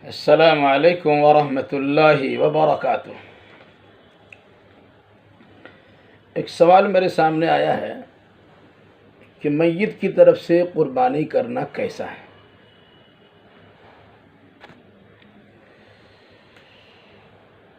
السلام علیکم ورحمۃ اللہ وبرکاتہ۔ ایک سوال میرے سامنے آیا ہے کہ میت کی طرف سے قربانی کرنا کیسا ہے؟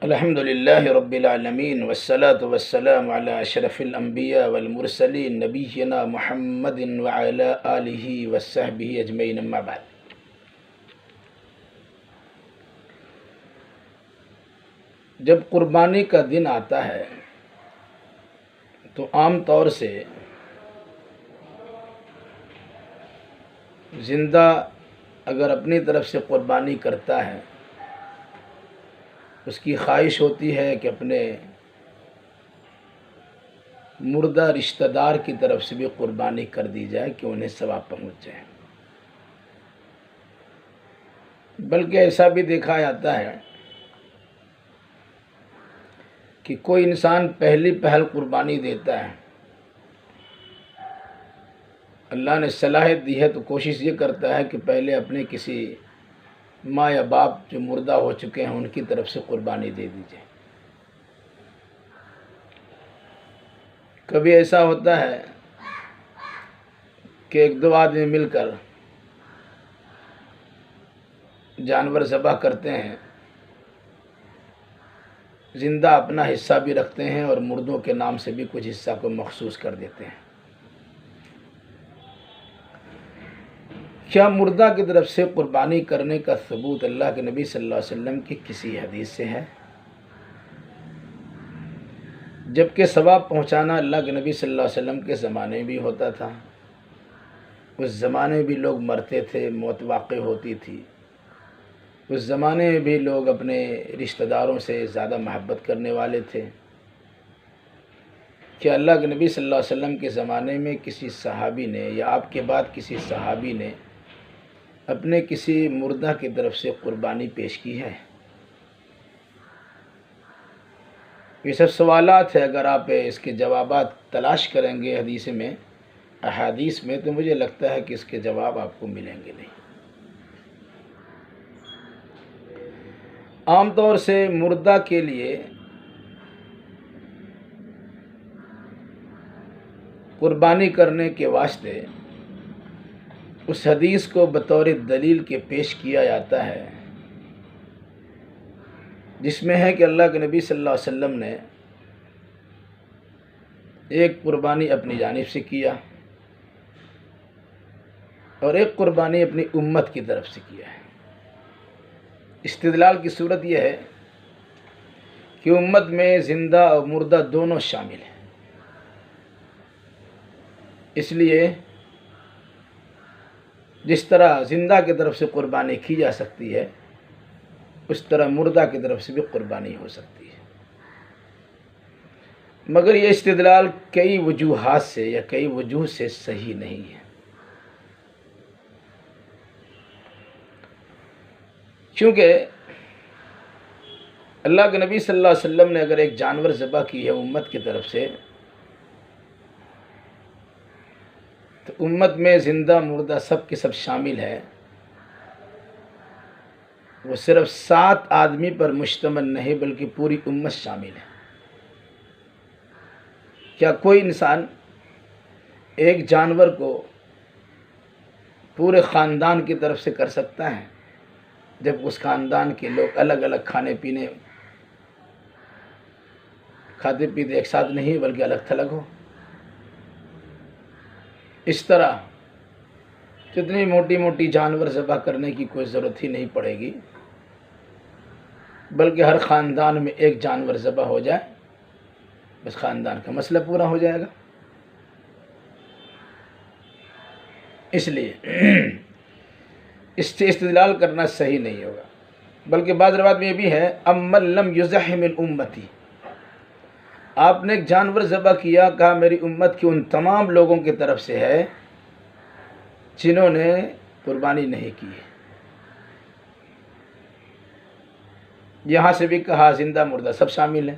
الحمد للہ رب العالمین والصلاة والسلام علی اشرف الانبیاء والمرسلین نبینا محمد وعلی آلہ وصحبہ اجمعین، اما بعد۔ جب قربانی کا دن آتا ہے تو عام طور سے زندہ اگر اپنی طرف سے قربانی کرتا ہے، اس کی خواہش ہوتی ہے کہ اپنے مردہ رشتہ دار کی طرف سے بھی قربانی کر دی جائے کہ انہیں ثواب پہنچ جائے۔ بلکہ ایسا بھی دیکھا جاتا ہے کہ کوئی انسان پہلی پہل قربانی دیتا ہے، اللہ نے صلاحیت دی ہے تو کوشش یہ کرتا ہے کہ پہلے اپنے کسی ماں یا باپ جو مردہ ہو چکے ہیں ان کی طرف سے قربانی دے دیجیے۔ کبھی ایسا ہوتا ہے کہ ایک دو آدمی مل کر جانور ذبح کرتے ہیں، زندہ اپنا حصہ بھی رکھتے ہیں اور مردوں کے نام سے بھی کچھ حصہ کو مخصوص کر دیتے ہیں۔ کیا مردہ کی طرف سے قربانی کرنے کا ثبوت اللہ کے نبی صلی اللہ علیہ وسلم کی کسی حدیث سے ہے؟ جبکہ ثواب پہنچانا اللہ کے نبی صلی اللہ علیہ وسلم کے زمانے میں بھی ہوتا تھا، اس زمانے میں بھی لوگ مرتے تھے، موت واقع ہوتی تھی، اس زمانے میں بھی لوگ اپنے رشتہ داروں سے زیادہ محبت کرنے والے تھے۔ کہ اللہ کے نبی صلی اللہ علیہ وسلم کے زمانے میں کسی صحابی نے یا آپ کے بعد کسی صحابی نے اپنے کسی مردہ کی طرف سے قربانی پیش کی ہے؟ یہ سب سوالات ہیں، اگر آپ اس کے جوابات تلاش کریں گے حدیث میں، احادیث میں، تو مجھے لگتا ہے کہ اس کے جواب آپ کو ملیں گے نہیں۔ عام طور سے مردہ کے لیے قربانی کرنے کے واسطے اس حدیث کو بطور دلیل کے پیش کیا جاتا ہے جس میں ہے کہ اللہ کے نبی صلی اللہ علیہ وسلم نے ایک قربانی اپنی جانب سے کیا اور ایک قربانی اپنی امت کی طرف سے کیا ہے۔ استدلال کی صورت یہ ہے کہ امت میں زندہ اور مردہ دونوں شامل ہیں، اس لیے جس طرح زندہ کی طرف سے قربانی کی جا سکتی ہے، اس طرح مردہ کی طرف سے بھی قربانی ہو سکتی ہے۔ مگر یہ استدلال کئی وجوہات سے یا کئی وجوہ سے صحیح نہیں ہے، کیونکہ اللہ کے نبی صلی اللہ علیہ وسلم نے اگر ایک جانور ذبح کی ہے امت کی طرف سے، تو امت میں زندہ مردہ سب کے سب شامل ہے، وہ صرف 7 آدمی پر مشتمل نہیں بلکہ پوری امت شامل ہے۔ کیا کوئی انسان ایک جانور کو پورے خاندان کی طرف سے کر سکتا ہے جب اس خاندان کے لوگ الگ الگ کھانے پینے کھاتے پیتے ایک ساتھ نہیں بلکہ الگ تھلگ ہو؟ اس طرح کتنی موٹی موٹی جانور ذبح کرنے کی کوئی ضرورت ہی نہیں پڑے گی، بلکہ ہر خاندان میں ایک جانور ذبح ہو جائے، بس خاندان کا مسئلہ پورا ہو جائے گا۔ اس لیے اس سے استدلال کرنا صحیح نہیں ہوگا، بلکہ بعض روایت میں یہ بھی ہے امن لم یضح من امتی، آپ نے ایک جانور ذبح کیا، کہا میری امت کے ان تمام لوگوں کی طرف سے ہے جنہوں نے قربانی نہیں کی ہے۔ یہاں سے بھی کہا زندہ مردہ سب شامل ہیں۔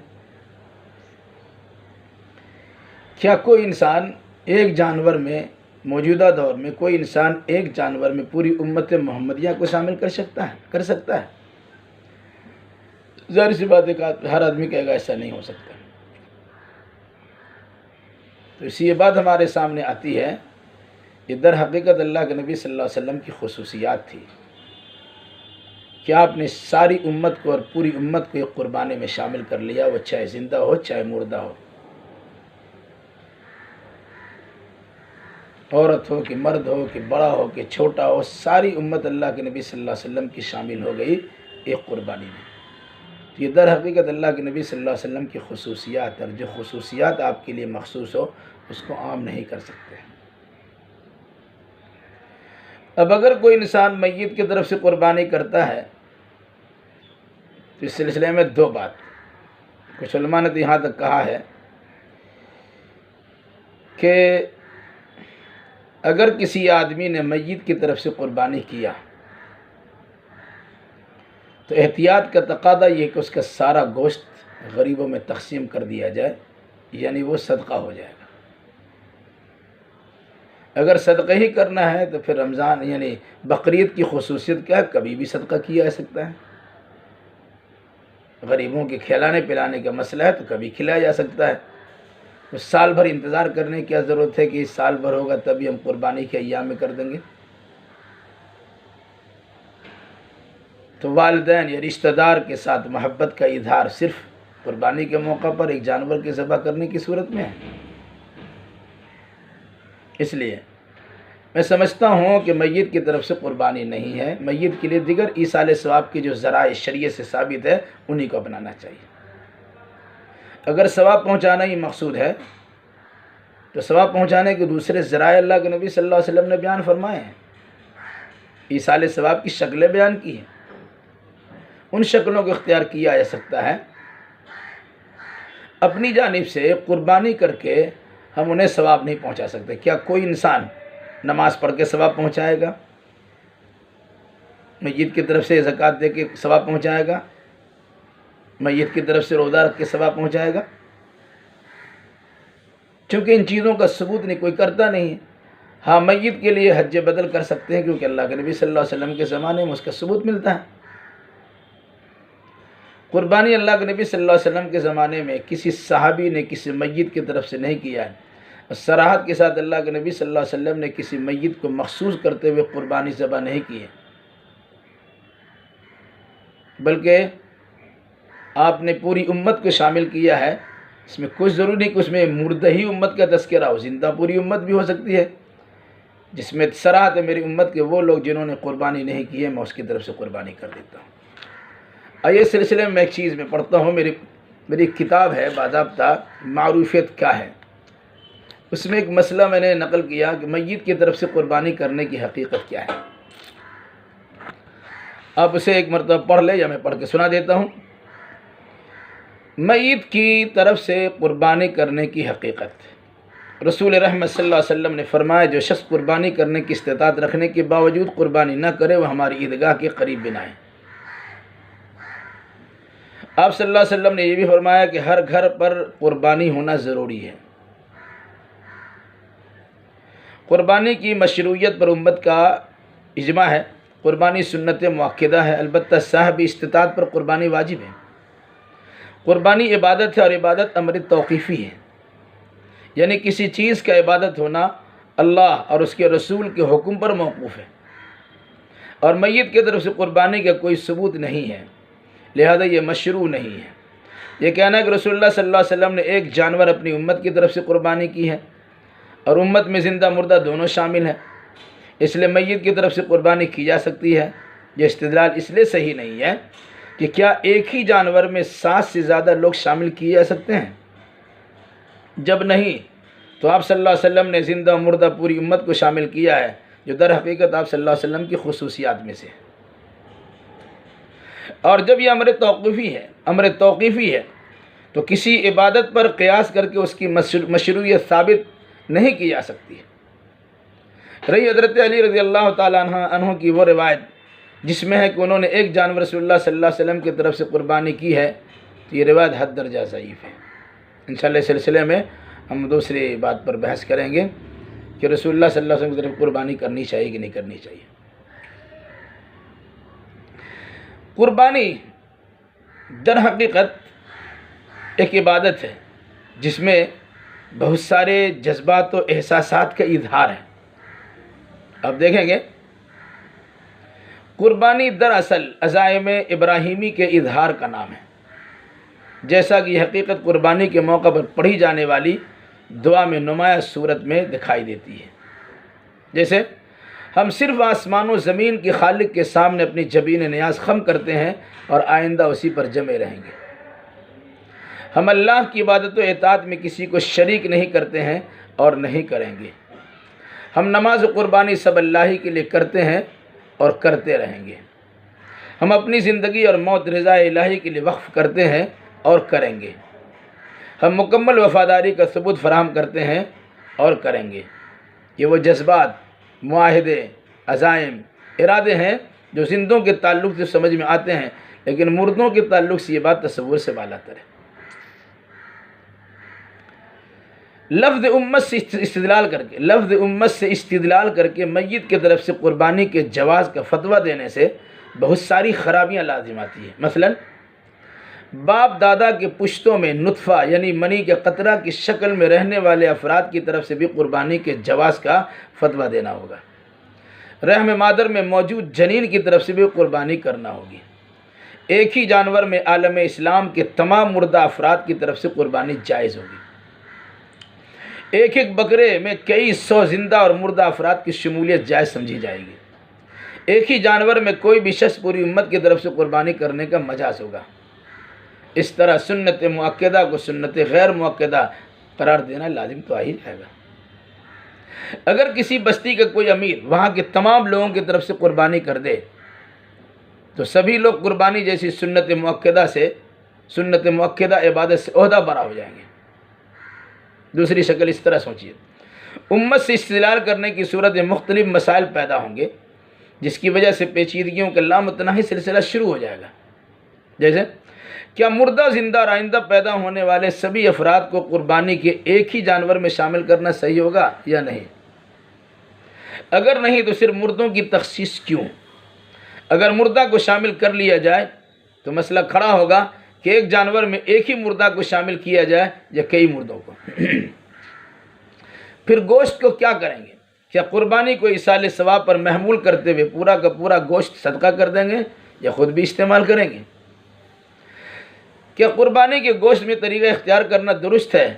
کیا کوئی انسان ایک جانور میں، موجودہ دور میں کوئی انسان ایک جانور میں پوری امت محمدیہ کو شامل کر سکتا ہے؟ ظاہر سی بات ہے ہر آدمی کہے گا ایسا نہیں ہو سکتا. تو اسی یہ بات ہمارے سامنے آتی ہے، یہ در حقیقت اللہ کے نبی صلی اللہ علیہ وسلم کی خصوصیات تھی کہ آپ نے ساری امت کو اور پوری امت کو ایک قربانی میں شامل کر لیا، وہ چاہے زندہ ہو چاہے مردہ ہو، عورت ہو کہ مرد ہو کہ بڑا ہو کہ چھوٹا ہو، ساری امت اللہ کے نبی صلی اللہ علیہ وسلم کی شامل ہو گئی ایک قربانی میں. تو یہ در حقیقت اللہ کے نبی صلی اللہ علیہ وسلم کی خصوصیات، اور جو خصوصیات آپ کے لیے مخصوص ہو اس کو عام نہیں کر سکتے. اب اگر کوئی انسان میت کی طرف سے قربانی کرتا ہے تو اس سلسلے میں دو بات، کچھ علماء نے تو یہاں تک کہا ہے کہ اگر کسی آدمی نے میت کی طرف سے قربانی کیا تو احتیاط کا تقاضا یہ کہ اس کا سارا گوشت غریبوں میں تقسیم کر دیا جائے، یعنی وہ صدقہ ہو جائے گا. اگر صدقہ ہی کرنا ہے تو پھر رمضان یعنی بقرعید کی خصوصیت کیا ہے، کبھی بھی صدقہ کیا جا سکتا ہے. غریبوں کے کھلانے پلانے کا مسئلہ ہے تو کبھی کھلایا جا سکتا ہے. تو سال بھر انتظار کرنے کی کیا ضرورت ہے کہ سال بھر ہوگا تبھی ہم قربانی کے ایام میں کر دیں گے. تو والدین یا رشتہ دار کے ساتھ محبت کا اظہار صرف قربانی کے موقع پر ایک جانور کے ذبح کرنے کی صورت میں ہے. اس لیے میں سمجھتا ہوں کہ میت کی طرف سے قربانی نہیں ہے. میت کے لیے دیگر ایصال ثواب کے جو ذرائع شریعت سے ثابت ہے انہی کو اپنانا چاہیے. اگر ثواب پہنچانا ہی مقصود ہے تو ثواب پہنچانے کے دوسرے ذرائع اللہ کے نبی صلی اللہ علیہ وسلم نے بیان فرمائے ہیں. ایصال ثواب کی شکلیں بیان کی ہیں، ان شکلوں کو اختیار کیا جا سکتا ہے. اپنی جانب سے قربانی کر کے ہم انہیں ثواب نہیں پہنچا سکتے. کیا کوئی انسان نماز پڑھ کے ثواب پہنچائے گا؟ میت کی طرف سے زکوٰۃ دے کے ثواب پہنچائے گا؟ میت کی طرف سے روزہ رکھ کے ثواب پہنچائے گا؟ چونکہ ان چیزوں کا ثبوت نہیں کوئی کرتا نہیں ہے. ہاں میت کے لیے حج بدل کر سکتے ہیں کیونکہ اللہ کے نبی صلی اللہ علیہ وسلم کے زمانے میں اس کا ثبوت ملتا ہے. قربانی اللہ کے نبی صلی اللہ علیہ وسلم کے زمانے میں کسی صحابی نے کسی میت کی طرف سے نہیں کیا ہے. صراحت کے ساتھ اللہ کے نبی صلی اللہ علیہ وسلم نے کسی میت کو مخصوص کرتے ہوئے قربانی ذبح نہیں کی ہے، بلکہ آپ نے پوری امت کو شامل کیا ہے. اس میں کچھ ضروری نہیں کہ اس میں مردہ ہی امت کا تذکرہ ہو، زندہ پوری امت بھی ہو سکتی ہے، جس میں صراحت ہے میری امت کے وہ لوگ جنہوں نے قربانی نہیں کی ہے میں اس کی طرف سے قربانی کر دیتا ہوں. آئیے اس سلسلے میں ایک چیز میں پڑھتا ہوں، میری کتاب ہے باضابطہ معروفیت کیا ہے، اس میں ایک مسئلہ میں نے نقل کیا کہ میت کی طرف سے قربانی کرنے کی حقیقت کیا ہے. آپ اسے ایک مرتبہ پڑھ لیں یا میں پڑھ کے سنا دیتا ہوں. میت کی طرف سے قربانی کرنے کی حقیقت، رسول رحمت صلی اللہ علیہ وسلم نے فرمایا جو شخص قربانی کرنے کی استطاعت رکھنے کے باوجود قربانی نہ کرے وہ ہماری عیدگاہ کے قریب بھی نہ آئے. آپ صلی اللہ علیہ وسلم نے یہ بھی فرمایا کہ ہر گھر پر قربانی ہونا ضروری ہے. قربانی کی مشروعیت پر امت کا اجماع ہے. قربانی سنت مؤکدہ ہے، البتہ صاحب استطاعت پر قربانی واجب ہے. قربانی عبادت ہے اور عبادت امر توقیفی ہے، یعنی کسی چیز کا عبادت ہونا اللہ اور اس کے رسول کے حکم پر موقوف ہے، اور میت کی طرف سے قربانی کا کوئی ثبوت نہیں ہے، لہذا یہ مشروع نہیں ہے. یہ کہنا ہے کہ رسول اللہ صلی اللہ علیہ وسلم نے ایک جانور اپنی امت کی طرف سے قربانی کی ہے اور امت میں زندہ مردہ دونوں شامل ہیں، اس لیے میت کی طرف سے قربانی کی جا سکتی ہے. یہ استدلال اس لیے صحیح نہیں ہے کہ کیا ایک ہی جانور میں 7 سے زیادہ لوگ شامل کیے جا سکتے ہیں؟ جب نہیں تو آپ صلی اللہ علیہ وسلم نے زندہ مردہ پوری امت کو شامل کیا ہے، جو در حقیقت آپ صلی اللہ علیہ وسلم کی خصوصیات میں سے ہے. اور جب یہ امر توقیفی ہے تو کسی عبادت پر قیاس کر کے اس کی مشروعیت ثابت نہیں کی جا سکتی ہے. رہی حضرت علی رضی اللہ تعالیٰ عنہ کی وہ روایت جس میں ہے کہ انہوں نے ایک جانور رسول اللہ صلی اللہ علیہ وسلم کی طرف سے قربانی کی ہے، تو یہ روایت حد درجہ ضعیف ہے. انشاءاللہ اس سلسلے میں ہم دوسری بات پر بحث کریں گے کہ رسول اللہ صلی اللہ علیہ وسلم کی طرف قربانی کرنی چاہیے کہ نہیں کرنی چاہیے. قربانی در حقیقت ایک عبادت ہے جس میں بہت سارے جذبات و احساسات کا اظہار ہے. اب دیکھیں گے قربانی دراصل عزائم ابراہیمی کے اظہار کا نام ہے، جیسا کہ یہ حقیقت قربانی کے موقع پر پڑھی جانے والی دعا میں نمایاں صورت میں دکھائی دیتی ہے. جیسے ہم صرف آسمان و زمین کے خالق کے سامنے اپنی جبین نیاز خم کرتے ہیں اور آئندہ اسی پر جمے رہیں گے. ہم اللہ کی عبادت و اطاعت میں کسی کو شریک نہیں کرتے ہیں اور نہیں کریں گے. ہم نماز و قربانی سب اللہ ہی کے لیے کرتے ہیں اور کرتے رہیں گے. ہم اپنی زندگی اور موت رضا الہی کے لیے وقف کرتے ہیں اور کریں گے. ہم مکمل وفاداری کا ثبوت فراہم کرتے ہیں اور کریں گے. یہ وہ جذبات، معاہدے، عزائم، ارادے ہیں جو زندوں کے تعلق سے سمجھ میں آتے ہیں، لیکن مردوں کے تعلق سے یہ بات تصور سے بالاتر ہے. لفظ امت سے استدلال کر کے میت کی طرف سے قربانی کے جواز کا فتویٰ دینے سے بہت ساری خرابیاں لازم آتی ہیں. مثلا باپ دادا کے پشتوں میں نطفہ یعنی منی کے قطرہ کی شکل میں رہنے والے افراد کی طرف سے بھی قربانی کے جواز کا فتویٰ دینا ہوگا. رحم مادر میں موجود جنین کی طرف سے بھی قربانی کرنا ہوگی. ایک ہی جانور میں عالم اسلام کے تمام مردہ افراد کی طرف سے قربانی جائز ہوگی. ایک ایک بکرے میں کئی سو زندہ اور مردہ افراد کی شمولیت جائز سمجھی جائے گی. ایک ہی جانور میں کوئی بھی شخص پوری امت کی طرف سے قربانی کرنے کا مجاز ہوگا. اس طرح سنت مؤکدہ کو سنت غیر مؤکدہ قرار دینا لازم تو آ ہی جائے گا. اگر کسی بستی کا کوئی امیر وہاں کے تمام لوگوں کی طرف سے قربانی کر دے تو سبھی لوگ قربانی جیسی سنت مؤکدہ عبادت سے عہدہ برا ہو جائیں گے. دوسری شکل اس طرح سوچیے، امت سے استدلال کرنے کی صورت میں مختلف مسائل پیدا ہوں گے جس کی وجہ سے پیچیدگیوں کا لامتناہی سلسلہ شروع ہو جائے گا. جیسے کیا مردہ زندہ اور آئندہ پیدا ہونے والے سبھی افراد کو قربانی کے ایک ہی جانور میں شامل کرنا صحیح ہوگا یا نہیں؟ اگر نہیں تو صرف مردوں کی تخصیص کیوں؟ اگر مردہ کو شامل کر لیا جائے تو مسئلہ کھڑا ہوگا کہ ایک جانور میں ایک ہی مردہ کو شامل کیا جائے یا کئی مردوں کو. پھر گوشت کو کیا کریں گے؟ کیا قربانی کو ایصال ثواب پر محمول کرتے ہوئے پورا کا پورا گوشت صدقہ کر دیں گے یا خود بھی استعمال کریں گے؟ کیا قربانی کے گوشت میں طریقہ اختیار کرنا درست ہے؟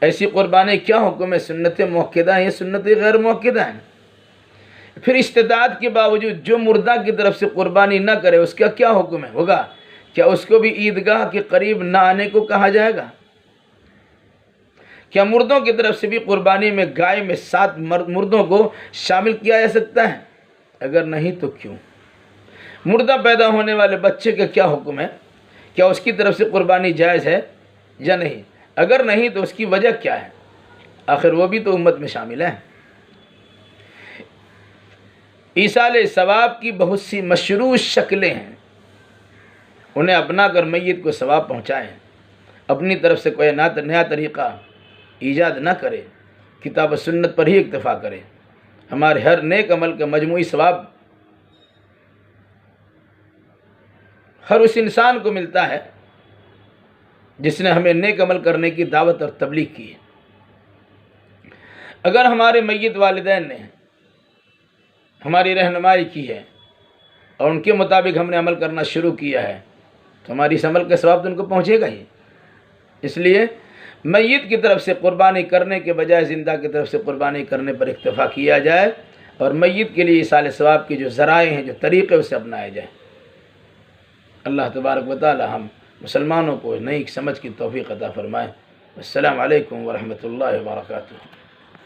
ایسی قربانی کیا حکم ہے؟ سنت مؤکدہ ہیں یا سنت غیر مؤکدہ ہیں؟ پھر استطاعت کے باوجود جو مردہ کی طرف سے قربانی نہ کرے اس کا کیا حکم ہے ہوگا؟ کیا اس کو بھی عیدگاہ کے قریب نہ آنے کو کہا جائے گا؟ کیا مردوں کی طرف سے بھی قربانی میں گائے میں 7 مردوں کو شامل کیا جا سکتا ہے؟ اگر نہیں تو کیوں؟ مردہ پیدا ہونے والے بچے کا کیا حکم ہے؟ کیا اس کی طرف سے قربانی جائز ہے یا نہیں؟ اگر نہیں تو اس کی وجہ کیا ہے؟ آخر وہ بھی تو امت میں شامل ہے. ایصال ثواب کی بہت سی مشروع شکلیں ہیں، انہیں اپنا کر میت کو ثواب پہنچائیں. اپنی طرف سے کوئی نیا طریقہ ایجاد نہ کرے، کتاب و سنت پر ہی اکتفا کرے. ہمارے ہر نیک عمل کا مجموعی ثواب ہر اس انسان کو ملتا ہے جس نے ہمیں نیک عمل کرنے کی دعوت اور تبلیغ کی ہے. اگر ہمارے میت والدین نے ہماری رہنمائی کی ہے اور ان کے مطابق ہم نے عمل کرنا شروع کیا ہے تو ہماری اس عمل کا ثواب تو ان کو پہنچے گا ہی. اس لیے میت کی طرف سے قربانی کرنے کے بجائے زندہ کی طرف سے قربانی کرنے پر اکتفا کیا جائے اور میت کے لیے ایصال ثواب کے جو ذرائع ہیں، جو طریقے اسے اپنائے جائیں. اللہ تبارک و تعالی ہم مسلمانوں کو نئی سمجھ کی توفیق عطا فرمائے. السلام علیکم ورحمۃ اللہ وبرکاتہ.